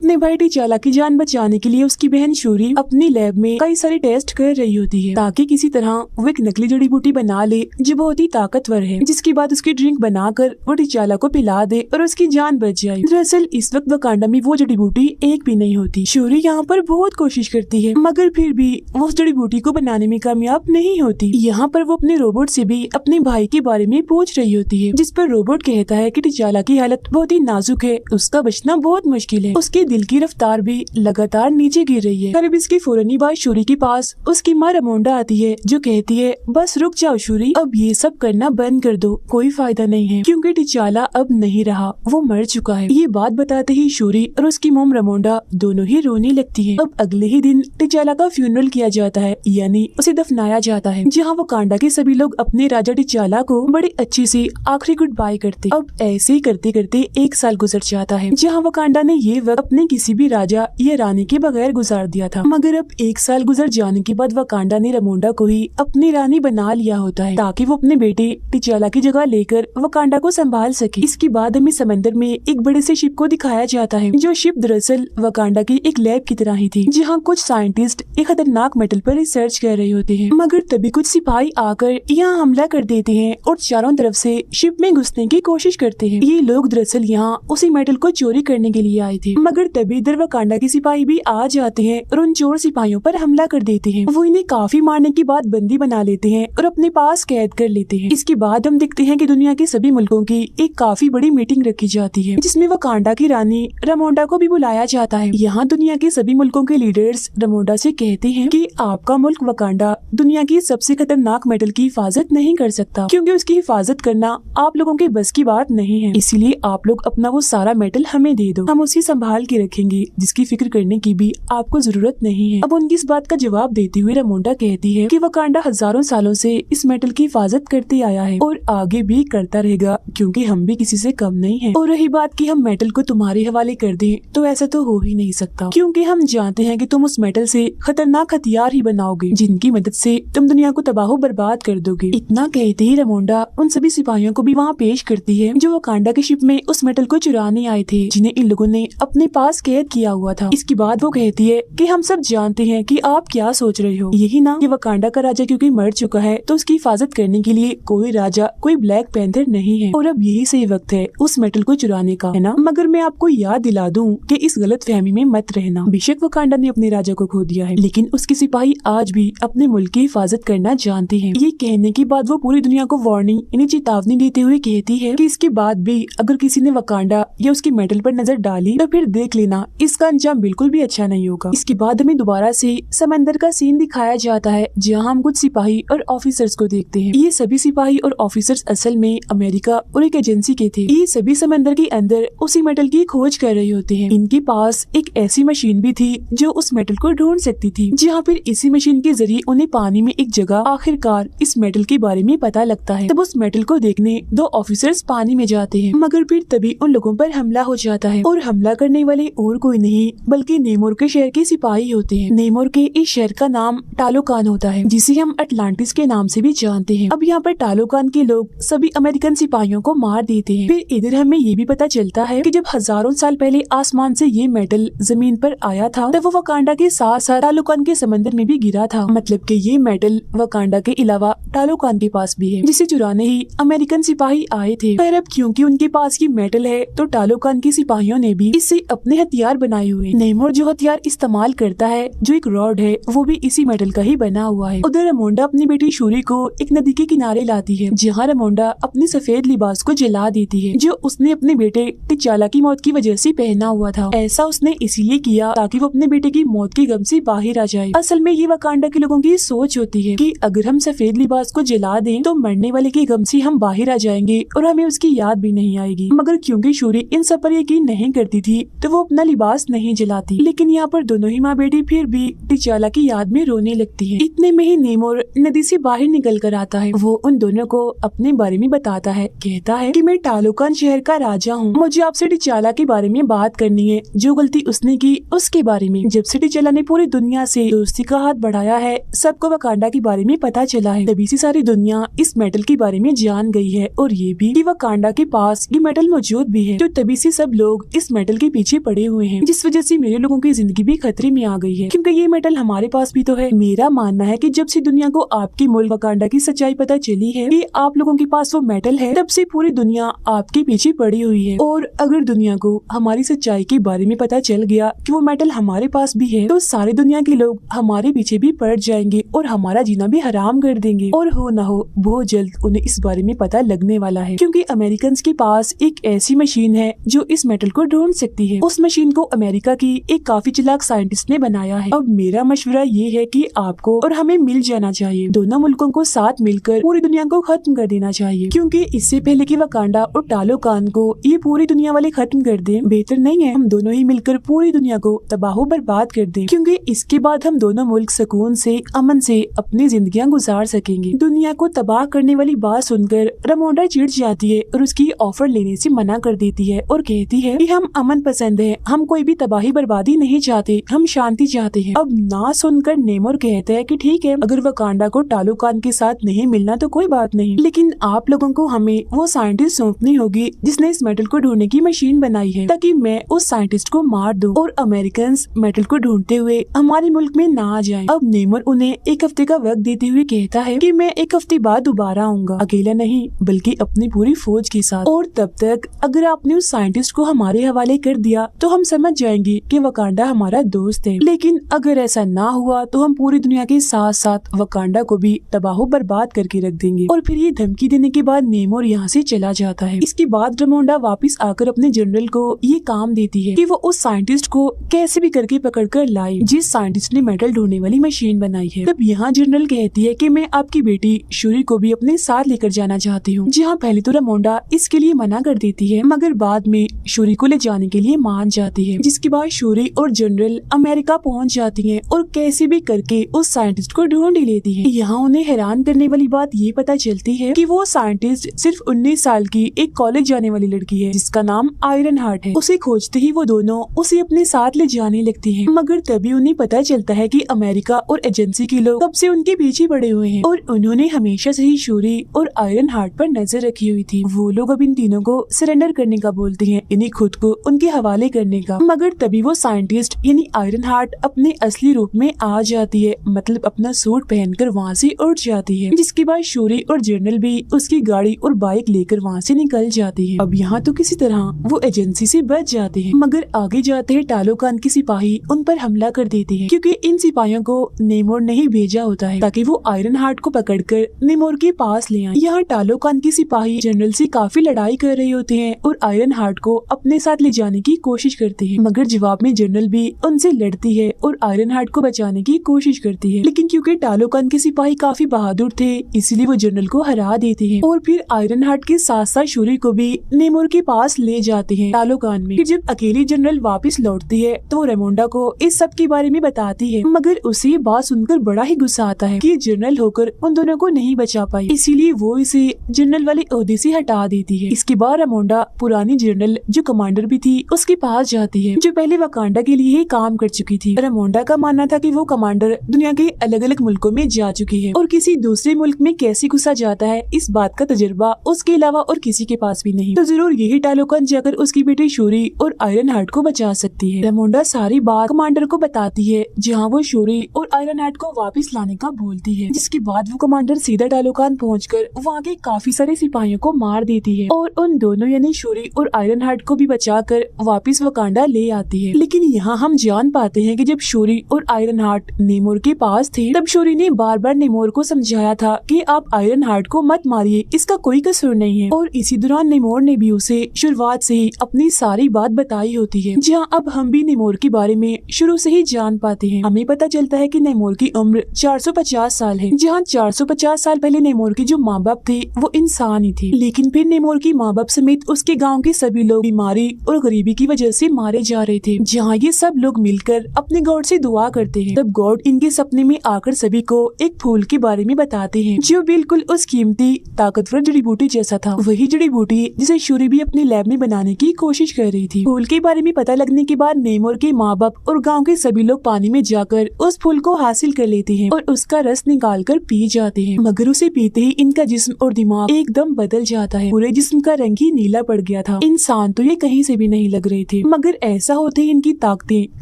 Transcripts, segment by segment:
अपने भाई टिचाला की जान बचाने के लिए उसकी बहन शूरी अपनी लैब में कई सारे टेस्ट कर रही होती है ताकि किसी तरह वो एक नकली जड़ी बूटी बना ले जो बहुत ही ताकतवर है, जिसके बाद उसकी ड्रिंक बनाकर वो टिचाला को पिला दे और उसकी जान बच जाए। दरअसल इस वक्त वकांडा में वो जड़ी बूटी एक भी नहीं होती। शूरी यहाँ पर बहुत कोशिश करती है मगर फिर भी वो उस जड़ी बूटी को बनाने में कामयाब नहीं होती। यहाँ पर वो अपने रोबोट से भी अपने भाई के बारे में पूछ रही होती है, जिस पर रोबोट कहता है कि टिचाला की हालत बहुत ही नाजुक है, उसका बचना बहुत मुश्किल है, उसके दिल की रफ्तार भी लगातार नीचे गिर रही है। करीब इसकी फौरनी बाद शूरी के पास उसकी माँ रमोंडा आती है जो कहती है बस रुक जाओ शूरी, अब ये सब करना बंद कर दो, कोई फायदा नहीं है क्योंकि टिचाला अब नहीं रहा, वो मर चुका है। ये बात बताते ही शूरी और उसकी मोम रमोंडा दोनों ही रोने लगती है। अब अगले ही दिन टिचाला का फ्यूनरल किया जाता है, यानी उसे दफनाया जाता है, जहाँ वकांडा के सभी लोग अपने राजा टिचाला को बड़े अच्छे से आखिरी गुड बाय करते। अब ऐसे ही करते करते एक साल गुजर जाता है, जहाँ वकांडा ने ये वक्त अपने किसी भी राजा या रानी के बगैर गुजार दिया था। मगर अब एक साल गुजर जाने के बाद वकांडा ने रमोंडा को ही अपनी रानी बना लिया होता है ताकि वो अपने बेटे टिचाला की जगह लेकर वकांडा को संभाल सके। इसके बाद हमें समंदर में एक बड़े से शिप को दिखाया जाता है, जो शिप दरअसल वकांडा की एक लैब की तरह ही थी, जहाँ कुछ साइंटिस्ट एक खतरनाक मेटल पर रिसर्च कर रहे होते हैं। मगर तभी कुछ सिपाही आकर यहाँ हमला कर देते हैं और चारों तरफ से शिप में घुसने की कोशिश करते हैं। ये लोग दरअसल यहाँ उसी मेटल को चोरी करने के लिए आए थे, मगर तभी इधर वकांडा के सिपाही भी आ जाते हैं और उन चोर सिपाहियों पर हमला कर देते हैं। वो इन्हें काफी मारने के बाद बंदी बना लेते हैं और अपने पास कैद कर लेते हैं। इसके बाद हम देखते हैं कि दुनिया के सभी मुल्कों की एक काफी बड़ी मीटिंग रखी जाती है, जिसमें वकांडा की रानी रमोंडा को भी बुलाया जाता है। यहाँ दुनिया के सभी मुल्कों के लीडर्स रमोंडा से कहते हैं कि आपका मुल्क वकांडा दुनिया की सबसे खतरनाक मेटल की हिफाजत नहीं कर सकता, क्योंकि उसकी हिफाजत करना आप लोगों के बस की बात नहीं है, इसीलिए आप लोग अपना वो सारा मेटल हमें दे दो, हम उसे संभाल के रखेंगे, जिसकी फिक्र करने की भी आपको जरूरत नहीं है। अब उनकी इस बात का जवाब देते हुए रमोंडा कहती है कि वकांडा हजारों सालों से इस मेटल की हिफाजत करते आया है और आगे भी करता रहेगा, क्योंकि हम भी किसी से कम नहीं है। और रही बात कि हम मेटल को तुम्हारे हवाले कर दें, तो ऐसा तो हो ही नहीं सकता, क्योंकि हम जानते हैं कि तुम उस मेटल से खतरनाक हथियार ही बनाओगे, जिनकी मदद से तुम दुनिया को तबाह बर्बाद कर दोगे। इतना कहते ही रमोंडा उन सभी सिपाहियों को भी वहाँ पेश करती है जो वकांडा के शिप में उस मेटल को चुराने आए थे, जिन्हें इन लोगों ने अपने पास कैद किया हुआ था। इसके बाद वो कहती है कि हम सब जानते हैं कि आप क्या सोच रहे हो, यही ना कि वकांडा का राजा क्योंकि मर चुका है तो उसकी हिफाजत करने के लिए कोई राजा, कोई ब्लैक पैंथर नहीं है, और अब यही सही वक्त है उस मेटल को चुराने का, है ना। मगर मैं आपको याद दिला दूं कि इस गलत फहमी में मत रहना। बेशक वकांडा ने अपने राजा को खो दिया है, लेकिन उसके सिपाही आज भी अपने मुल्क की हिफाजत करना जानते हैं। ये कहने के बाद वो पूरी दुनिया को वार्निंग, यानी चेतावनी देते हुए कहती है कि इसके बाद भी अगर किसी ने वकांडा या उसके मेटल पर नजर डाली तो फिर देख लेना, इसका अंजाम बिल्कुल भी अच्छा नहीं होगा। इसके बाद हमें दोबारा से समंदर का सीन दिखाया जाता है, जहाँ हम कुछ सिपाही और ऑफिसर्स को देखते हैं। ये सभी सिपाही और ऑफिसर्स असल में अमेरिका और एक एजेंसी के थे। ये सभी समंदर के अंदर उसी मेटल की खोज कर रहे होते हैं। इनके पास एक ऐसी मशीन भी थी जो उस मेटल को ढूंढ सकती थी, जहाँ फिर इसी मशीन के जरिए उन्हें पानी में एक जगह आखिरकार इस मेटल के बारे में पता लगता है। तब उस मेटल को देखने दो ऑफिसर्स पानी में जाते हैं, मगर फिर तभी उन लोगों पर हमला हो जाता है और हमला करने वाले और कोई नहीं बल्कि नेमोर के शहर के सिपाही होते हैं। नेमोर के इस शहर का नाम टालोकान होता है, जिसे हम अटलांटिस के नाम से भी जानते हैं। अब यहाँ पर टालोकान के लोग सभी अमेरिकन सिपाहियों को मार देते हैं। फिर इधर हमें ये भी पता चलता है कि जब हजारों साल पहले आसमान से ये मेटल जमीन पर आया था, तब वो वकांडा के साथ साथ टालोकान के समंदर में भी गिरा था। मतलब कि ये मेटल वकांडा के अलावा टालोकान के पास भी है, जिसे चुराने ही अमेरिकन सिपाही आए थे। पर अब क्योंकि उनके पास ये मेटल है, तो टालोकान के सिपाहियों ने भी इससे अपने हथियार बनाए हुए। नेमोर जो हथियार इस्तेमाल करता है, जो एक रॉड है, वो भी इसी मेटल का ही बना हुआ है। उधर रमोंडा अपनी बेटी शूरी को एक नदी के किनारे लाती है, जहाँ रमोंडा अपनी सफेद लिबास को जला देती है, जो उसने अपने बेटे टिचाला की मौत की वजह से पहना हुआ था। ऐसा उसने इसीलिए किया ताकि वो अपने बेटे की मौत की गम से बाहर आ जाए। असल में ये वकांडा के लोगों की सोच होती है कि अगर हम सफेद लिबास को जला दें तो मरने वाले की गम से हम बाहर आ जाएंगे और हमें उसकी याद भी नहीं आएगी। मगर क्योंकि शूरी इन सब पर यकीन नहीं करती थी, तो वो अपना लिबास नहीं जलाती। लेकिन यहाँ पर दोनों ही माँ बेटी फिर भी टिचाला की याद में रोने लगती है। इतने में ही नेमोर नदी से बाहर निकल कर आता है। वो उन दोनों को अपने बारे में बताता है, कहता है कि मैं टालोकान शहर का राजा हूँ, मुझे आपसे टिचाला के बारे में बात करनी है, जो गलती उसने की उसके बारे में। जब से टिचाला ने पूरी दुनिया से दोस्ती का हाथ बढ़ाया है, सबको वकांडा के बारे में पता चला है, तभी से सारी दुनिया इस मेटल के बारे में जान गई है, और ये भी कि वकांडा के पास ये मेटल मौजूद भी है। तो तभी से सब लोग इस मेटल के पीछे पड़े हुए हैं, जिस वजह से मेरे लोगों की जिंदगी भी खतरे में आ गई है, क्योंकि ये मेटल हमारे पास भी तो है। मेरा मानना है कि जब से दुनिया को आपकी मुल्क वकांडा की सच्चाई पता चली है कि आप लोगों के पास वो मेटल है, तब से पूरी दुनिया आपके पीछे पड़ी हुई है। और अगर दुनिया को हमारी सच्चाई के बारे में पता चल गया कि वो मेटल हमारे पास भी है, तो सारी दुनिया के लोग हमारे पीछे भी पड़ जाएंगे और हमारा जीना भी हराम कर देंगे। और हो न हो बहुत जल्द उन्हें इस बारे में पता लगने वाला है, क्योंकि अमेरिकन के पास एक ऐसी मशीन है जो इस मेटल को ढूंढ सकती है। उस मशीन को अमेरिका की एक काफी चालाक साइंटिस्ट ने बनाया है। अब मेरा मशवरा ये है कि आपको और हमें मिल जाना चाहिए, दोनों मुल्कों को साथ मिलकर पूरी दुनिया को खत्म कर देना चाहिए, क्योंकि इससे पहले कि वकांडा और टालोकान को ये पूरी दुनिया वाले खत्म कर दें, बेहतर नहीं है हम दोनों ही मिलकर पूरी दुनिया को तबाह बर्बाद कर दें, क्योंकि इसके बाद हम दोनों मुल्क सुकून से अमन से अपनी जिंदगियां गुजार सकेंगे। दुनिया को तबाह करने वाली बात सुनकर रामोंडा चिढ़ जाती है और उसकी ऑफर लेने से मना कर देती है और कहती है कि हम अमन पसंद है, हम कोई भी तबाही बर्बादी नहीं चाहते, हम शांति चाहते हैं। अब ना सुनकर नेमोर कहता है कि ठीक है, अगर वकांडा को टालोकान के साथ नहीं मिलना तो कोई बात नहीं, लेकिन आप लोगों को हमें वो साइंटिस्ट सौंपनी होगी जिसने इस मेटल को ढूंढने की मशीन बनाई है, ताकि मैं उस साइंटिस्ट को मार दूं और अमेरिकन मेटल को ढूंढते हुए हमारे मुल्क में ना आ जाएं। अब नेमोर उन्हें एक हफ्ते का वक्त देते हुए कहता है कि मैं एक हफ्ते बाद दोबारा आऊंगा, अकेला नहीं बल्कि अपनी पूरी फौज के साथ, और तब तक अगर आपने उस साइंटिस्ट को हमारे हवाले कर दिया तो हम समझ जाएंगे कि वकांडा हमारा दोस्त है, लेकिन अगर ऐसा ना हुआ तो हम पूरी दुनिया के साथ साथ वकांडा को भी तबाह बर्बाद करके रख देंगे। और फिर ये धमकी देने के बाद नेमोर यहाँ से चला जाता है। इसके बाद रामोंडा वापस आकर अपने जनरल को ये काम देती है कि वो उस साइंटिस्ट को कैसे भी करके पकड़ कर लाए जिस साइंटिस्ट ने मेटल ढूंढने वाली मशीन बनाई है। तब यहाँ जनरल कहती है कि मैं आपकी बेटी शूरी को भी अपने साथ लेकर जाना चाहती हूँ, जहाँ पहले तो रामोंडा इसके लिए मना कर देती है, मगर बाद में शूरी को ले जाने के लिए मान जाती है। जिसके बाद शूरी और जनरल अमेरिका पहुँच जाती है और कैसे भी करके उस साइंटिस्ट को ढूंढ ही लेती है। यहाँ उन्हें हैरान करने वाली बात ये पता चलती है कि वो साइंटिस्ट सिर्फ 19 साल की एक कॉलेज जाने वाली लड़की है जिसका नाम आयरन हार्ट है। उसे खोजते ही वो दोनों उसे अपने साथ ले जाने लगती हैं, मगर तभी उन्हें पता चलता है कि अमेरिका और एजेंसी के लोग कब से उनके पीछे पड़े हुए हैं और उन्होंने हमेशा से ही शूरी और आयरन हार्ट पर नजर रखी हुई थी। वो लोग अब इन तीनों को सरेंडर करने का बोलते हैं, इन्हें खुद को उनके हवाले करने का, मगर तभी वो साइंटिस्ट यानी आयरन हार्ट अपने असली रूप में आ जाती है, मतलब अपना सूट पहनकर वहाँ से उड़ जाती है। जिसके बाद शूरी और जनरल भी उसकी गाड़ी और बाइक लेकर वहाँ से निकल जाती है। अब यहाँ तो किसी तरह वो एजेंसी से बच जाते हैं, मगर आगे जाते हैं टालोकान के सिपाही उन पर हमला कर देते हैं, क्योंकि इन सिपाहियों को नेमोर ने ही भेजा होता है ताकि वो आयरन हार्ट को पकड़कर नेमोर के पास ले आए। यहाँ टालोकान के सिपाही जनरल से काफी लड़ाई कर रहे होते हैं और आयरन हार्ट को अपने साथ ले जाने की कोशिश करते हैं, मगर जवाब में जनरल भी उनसे लड़ती है और आयरन हार्ट को बचाने की कोशिश करती है, लेकिन क्योंकि टालोकान के सिपाही काफी बहादुर थे इसलिए वो जनरल को हरा देते हैं और फिर आयरन हार्ट के साथ साथ शूरी को भी नेमोर के पास ले जाते हैं टालोकान में। फिर जब अकेली जनरल वापस लौटती है तो रामोंडा को इस सब के बारे में बताती है, मगर उसे ये बात सुनकर बड़ा ही गुस्सा आता है कि जनरल होकर उन दोनों को नहीं बचा पाई, इसीलिए वो इसे जनरल वाले ओहदे से हटा देती है। इसके बाद रामोंडा पुरानी जनरल जो कमांडर भी थी उसके पास जाती है, जो पहले वकांडा के लिए ही काम कर चुकी थी। रामोंडा का मानना था कि वो कमांडर दुनिया के अलग अलग मुल्कों में जा चुकी है और किसी दूसरे मुल्क में कैसे घुसा जाता है इस बात का तजुर्बा उसके अलावा और किसी के पास भी नहीं, तो जरूर यही टालोकान जाकर उसकी बेटी शूरी और आयरन हार्ट को बचा सकती है। रामोंडा सारी बात कमांडर को बताती है, जहाँ वो शूरी और आयरन हार्ट को वापस लाने का बोलती है। जिसके बाद वो कमांडर सीधा टालोकान पहुंचकर वहाँ के काफी सारे सिपाहियों को मार देती है और उन दोनों यानी शूरी और आयरन हार्ट को भी बचाकर वापस वकांडा ले आती है। लेकिन यहाँ हम जान पाते हैं कि जब शूरी और आयरन हार्ट नेमोर के पास थे तब शूरी ने बार बार नेमोर को समझाया था कि आप आयरन हार्ट को मत मारिए, इसका कोई कसूर नहीं है, और इसी दौरान नेमोर ने भी उसे शुरुआत से ही अपनी सारी बात बताई होती है। जहाँ अब हम भी नेमोर के बारे में शुरू से ही जान पाते हैं। हमें पता चलता है कि नेमोर की उम्र 450 साल है, जहाँ 450 साल पहले नेमोर के जो माँ बाप थे वो इंसान ही थे, लेकिन फिर नेमोर की माँ बाप समेत उसके गाँव के सभी लोग बीमारी और गरीबी की वजह से मारे जा रहे थे। जहाँ ये सब लोग मिलकर अपने गॉड से दुआ करते हैं, तब गॉड इनके सपने में आकर सभी को एक फूल के बारे में बताते हैं जो बिल्कुल उस कीमती ताकतवर जड़ी बूटी जैसा था, वही जड़ी बूटी जिसे शूरी भी अपने लैब में बनाने की कोशिश कर रही थी। फूल के बारे में पता लगने के बाद नेमोर के माँ बाप और गांव के सभी लोग पानी में जाकर उस फूल को हासिल कर लेते हैं और उसका रस निकाल कर पी जाते हैं, मगर उसे पीते ही इनका जिस्म और दिमाग एकदम बदल जाता है। पूरे जिस्म का रंग ही नीला पड़ गया था। इंसान तो ये कहीं से भी नहीं लग रहे थे। थे, मगर ऐसा होते ही इनकी ताकतें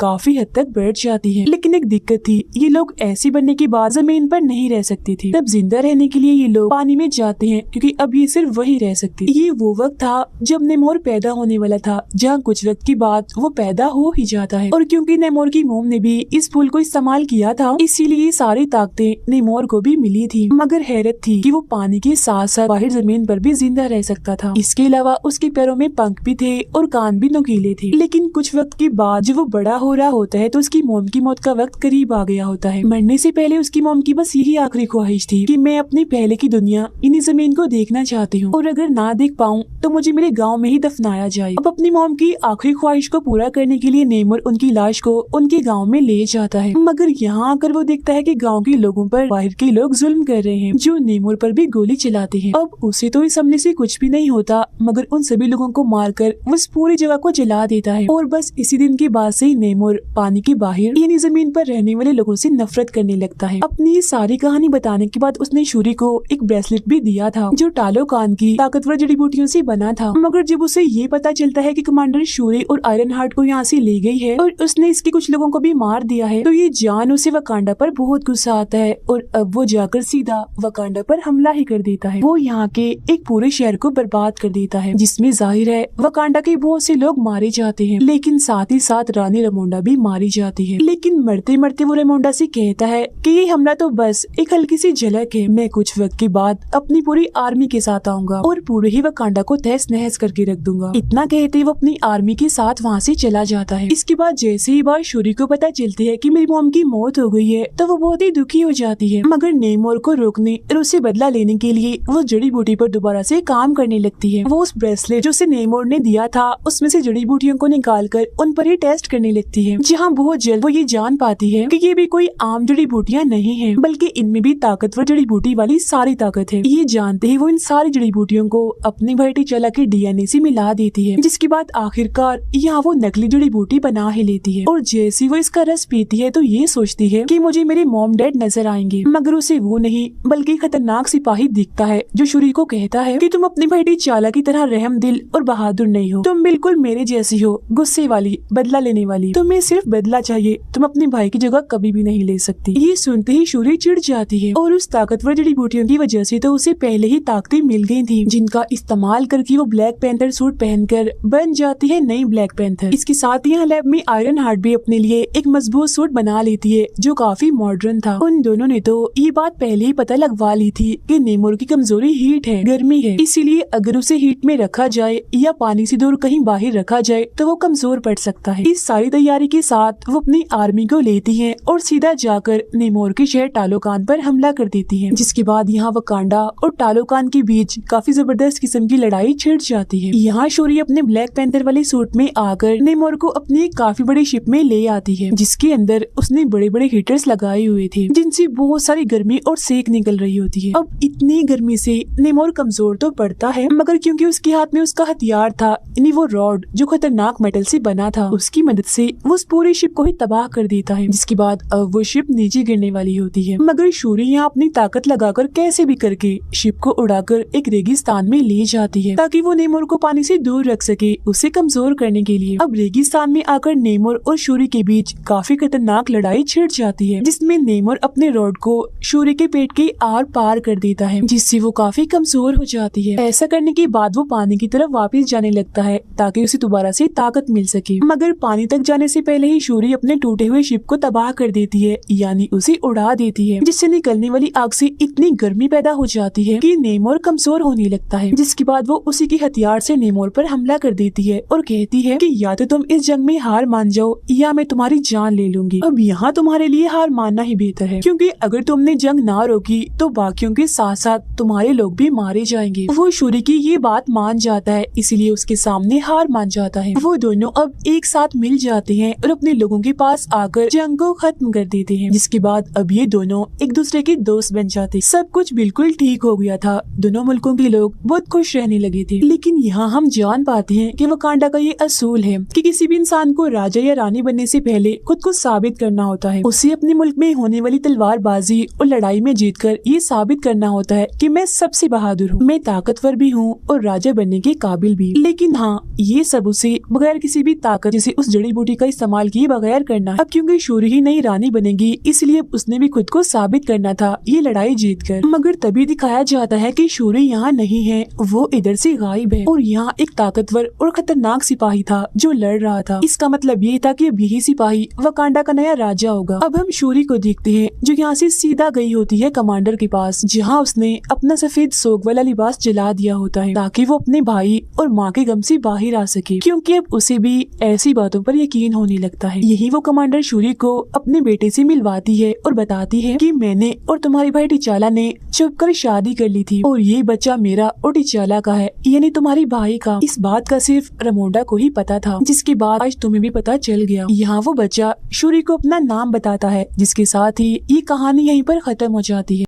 काफी हद तक बढ़ जाती हैं। लेकिन एक दिक्कत थी, ये लोग ऐसे बनने के बाद जमीन पर नहीं रह सकते थे। तब जिंदा रहने के लिए ये लोग पानी में जाते हैं, क्योंकि अब ये सिर्फ वही रह सकते। ये वो वक्त था जब नेमोर पैदा होने वाला था, जहाँ कुछ वक्त के बाद वो पैदा हो ही जाता है। और क्योंकि नेमोर की मोम ने भी इस फूल को इस्तेमाल किया था, इसीलिए सारी ताकतें नेमोर को भी मिली थी। मगर हैरत थी कि वो पानी के साथ साथ बाहर जमीन पर भी जिंदा रह सकता था। इसके अलावा उसके पैरों में पंख भी थे और कान भी नुकीले थे। लेकिन कुछ वक्त के बाद जब वो बड़ा हो रहा होता है तो उसकी मोम की मौत का वक्त करीब आ गया होता है। मरने से पहले उसकी मोम की बस यही आखिरी ख्वाहिश थी कि मैं अपनी पहले की दुनिया इन्हीं जमीन को देखना चाहती हूँ, और अगर ना देख पाऊँ तो मुझे मेरे गाँव में ही दफनाया जाए। अब अपनी मोम की आखिरी ख्वाहिश को पूरा करने के लिए नेमोर उनकी लाश को उनके गाँव में ले जाता है। मगर यहाँ आकर वो देखता है कि गाँव के लोगों पर बाहर के लोग जुल्म कर रहे हैं, जो नेमोर पर भी गोली चलाते हैं। अब उसे तो इस हमले से कुछ भी नहीं होता, मगर उन सभी लोगों को मारकर वो इस पूरी जगह को जला देता है। और बस इसी दिन के बाद से ही नेमोर पानी के बाहर यानी जमीन पर रहने वाले लोगों से नफरत करने लगता है। अपनी सारी कहानी बताने के बाद उसने शूरी को एक ब्रेसलेट भी दिया था, जो टालोकान की ताकतवर जड़ी बूटियों से बना था। मगर जब उसे ये पता चलता है कि कमांडर शूरी और आयरन हार्ट को यहाँ से ले गई है और उसने इसके कुछ लोगों को भी मार दिया है, तो ये जान उसे वकांडा पर बहुत गुस्सा आता है और अब वो जाकर सीधा वकांडा पर हमला ही कर देता है। वो यहाँ के एक पूरे शहर को बर्बाद कर देता है, जिसमें जाहिर है वकांडा के बहुत से लोग मारे जाते हैं, लेकिन साथ ही साथ रानी रेमोंडा भी मारी जाती है। लेकिन मरते मरते वो रेमोंडा से कहता है कि ये हमला तो बस एक हल्की सी झलक है, मैं कुछ वक्त के बाद अपनी पूरी आर्मी के साथ आऊंगा और पूरे ही वकांडा को तहस नहस करके रख दूंगा। इतना कहते वो अपनी आर्मी के साथ वहाँ से चला जाता है। इसके बाद जैसे ही बात शूरी को पता चलती है कि मेरी मॉम की मौत हो गई है, तो वो बहुत ही दुखी हो जाती है। मगर नेमोर को रोकने और उससे बदला लेने के लिए वो जड़ी बूटी पर दोबारा से काम करने लगती है। वो उस ब्रेसलेट जो उसे नेमोर ने दिया था, उसमें से जड़ी बूटियों को निकालकर उन पर ही टेस्ट करने लगती है, जहाँ बहुत जल्द वो ये जान पाती है कि ये भी कोई आम जड़ी बूटियाँ नहीं है, बल्कि इनमें भी ताकतवर जड़ी बूटी वाली सारी ताकत है। ये जानते ही वो इन सारी जड़ी बूटियों को अपनी भाई चला के डीएनए से मिला देती है, जिसके बाद आखिरकार यहाँ वो नकली जड़ी बूटी बना ही लेती है। और जैसे वो इसका रस पीती है तो ये सोचती है कि मुझे मेरे मॉम डैड नजर आएंगे, मगर उसे वो नहीं बल्कि खतरनाक सिपाही दिखता है, जो शूरी को कहता है कि तुम अपनी भाई चाला की तरह रहम दिल और बहादुर नहीं हो, तुम बिल्कुल मेरे जैसी हो, गुस्से वाली, बदला लेने वाली। तुम्हें सिर्फ बदला चाहिए, तुम अपने भाई की जगह कभी भी नहीं ले सकती। ये सुनते ही शूरी चिढ़ जाती है और उस ताकतवर जड़ी बूटियों की वजह से तो उसे पहले ही ताकतें मिल गई थी, जिनका इस्तेमाल करके वो ब्लैक पैंथर सूट पहनकर बन जाती है नई ब्लैक पैंथर। इसके साथ ही यहाँ लैब में आयरन हार्ट भी अपने लिए एक मजबूत सूट बना लेती है, जो काफी मॉडर्न था। उन दोनों ने तो ये बात पहले ही पता लगवा ली थी कि नेमोर की कमजोरी हीट है, गर्मी है, इसीलिए अगर उसे हीट में रखा जाए या पानी से दूर कहीं बाहर रखा जाए तो वो कमजोर पड़ सकता है। इस सारी तैयारी के साथ वो अपनी आर्मी को लेती है और सीधा जाकर नेमोर के शहर टालोकान पर हमला कर देती है, जिसके बाद यहाँ वकांडा और टालोकान के बीच काफी जबरदस्त किस्म की लड़ाई छिड़ जाती है। यहाँ शूरी अपने ब्लैक पैंथर वाले सूट में आकर नेमोर को अपनी एक काफी बड़ी शिप में ले आती है, जिसके अंदर उसने बड़े बड़े हीटर्स लगाए हुए थे, जिनसे बहुत सारी गर्मी और सेक निकल रही होती है। अब इतनी गर्मी से नेमोर कमजोर तो पड़ता है, मगर क्योंकि उसके हाथ में उसका हथियार था, यानी वो रॉड जो खतरनाक मेटल से बना था, उसकी मदद से वो उस पूरी शिप को ही तबाह कर देता है, जिसके बाद अब वो शिप नीचे गिरने वाली होती है। मगर शूरी यहाँ अपनी ताकत लगाकर कैसे भी करके शिप को उड़ाकर एक रेगिस्तान में ले जाती है, ताकि वो नेमोर को पानी से दूर रख सके, उसे कमजोर करने के लिए। अब रेगिस्तान में आकर नेमोर और शूरी के बीच काफी खतरनाक लड़ाई छिड़ जाती है, जिसमें नेमोर अपने रॉड को शूरी के पेट के आर पार कर देता है, जिससे वो काफी कमजोर हो जाती है। ऐसा करने के बाद वो पानी की तरफ वापस जाने लगता है, ताकि उसे दोबारा से ताकत मिल सके। मगर पानी तक जाने से पहले ही शूरी अपने टूटे हुए शिप को तबाह कर देती है, यानी उसे उड़ा देती है, जिससे निकलने वाली आग से इतनी गर्मी पैदा हो जाती है कि नेमोर कमजोर होने लगता है। जिसके बाद वो उसी के हथियार से नेमोर पर हमला कर देती है और कहती है कि या तो तुम इस जंग में हार मान जाओ या मैं तुम्हारी जान ले लूंगी। अब यहाँ तुम्हारे लिए हार मानना ही बेहतर है, क्योंकि अगर तुमने जंग ना रोकी तो बाकियों के साथ साथ तुम्हारे लोग भी मारे जाएंगे। वो शूरी की ये बात मान जाता है, इसलिए उसके सामने हार मान जाता है। वो दोनों अब एक साथ मिल जाते हैं और अपने लोगों के पास आकर जंग को खत्म कर देते हैं, जिसके बाद अब ये दोनों एक दूसरे के दोस्त बन जाते। सब कुछ बिल्कुल ठीक हो गया था, दोनों मुल्कों के लोग बहुत खुश रहने लगे थे। लेकिन यहाँ हम जान पाते हैं कि वकांडा का ये असूल है कि किसी भी इंसान को राजा या रानी बनने से पहले खुद को साबित करना होता है। उसे अपने मुल्क में होने वाली तलवारबाजी और लड़ाई में जीतकर ये साबित करना होता है कि मैं सबसे बहादुर हूँ, मैं ताकतवर भी हूँ और राजा बनने के काबिल भी। लेकिन हाँ, ये सब उसे बगैर किसी भी ताकत जैसे उस जड़ी बूटी का इस्तेमाल किए बगैर करना है। अब क्योंकि शूरी ही नई रानी बनेगी इसलिए उसने भी खुद को साबित करना था ये लड़ाई जीतकर। मगर तभी दिखाया जाता है कि शूरी यहाँ नहीं है, वो इधर से गायब है और यहाँ एक ताकतवर और खतरनाक सिपाही था जो लड़ रहा था। इसका मतलब ये था कि अब यही सिपाही वकांडा का नया राजा होगा। अब हम शूरी को देखते हैं जो यहाँ से सीधा गई होती है कमांडर के पास, जहाँ उसने अपना सफेद सोग वाला लिबास जला दिया होता है ताकि वो अपने भाई और माँ के गम से बाहर आ सके, क्योंकि अब उसे भी ऐसी बातों पर यकीन होने लगता है। यही वो कमांडर शूरी को अपने बेटे से मिलवाती है और बताती है कि मैंने और तुम्हारे भाई टिचाला ने छुपकर शादी कर ली थी और ये बच्चा मेरा और टिचाला का है, यानी तुम्हारी भाई का। इस बात का सिर्फ रमोंडा को ही पता था, जिसके बाद आज तुम्हें भी पता चल गया। यहाँ वो बच्चा शूरी को अपना नाम बताता है, जिसके साथ ही ये कहानी यहीं पर खत्म हो जाती है।